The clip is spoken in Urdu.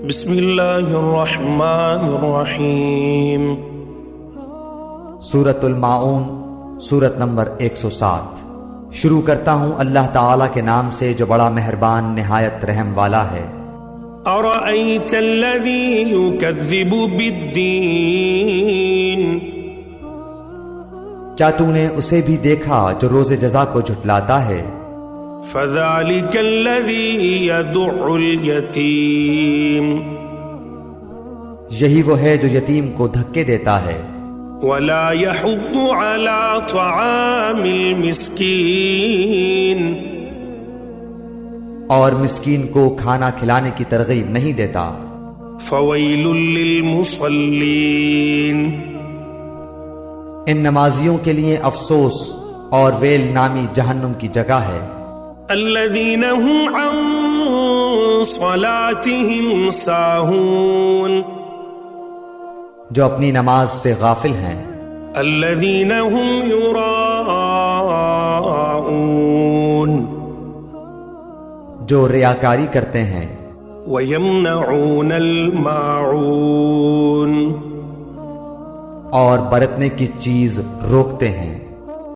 بسم اللہ الرحمن الرحیم۔ سورۃ الماعون، سورت نمبر 107۔ شروع کرتا ہوں اللہ تعالیٰ کے نام سے جو بڑا مہربان نہایت رحم والا ہے۔ ارأیت الذی یکذب بالدین، کیا تو نے اسے بھی دیکھا جو روز جزا کو جھٹلاتا ہے؟ فذلک الذی یدع الیتیم، یہی وہ ہے جو یتیم کو دھکے دیتا ہے، ولا یحض علی طعام المسکین، اور مسکین کو کھانا کھلانے کی ترغیب نہیں دیتا۔ فویل للمصلین، ان نمازیوں کے لیے افسوس اور ویل نامی جہنم کی جگہ ہے، الذین هم عن صلاتهم ساہون، جو اپنی نماز سے غافل ہیں، الذین هم یراءون، جو ریاکاری کرتے ہیں، ویمنعون الماعون، اور برتنے کی چیز روکتے ہیں۔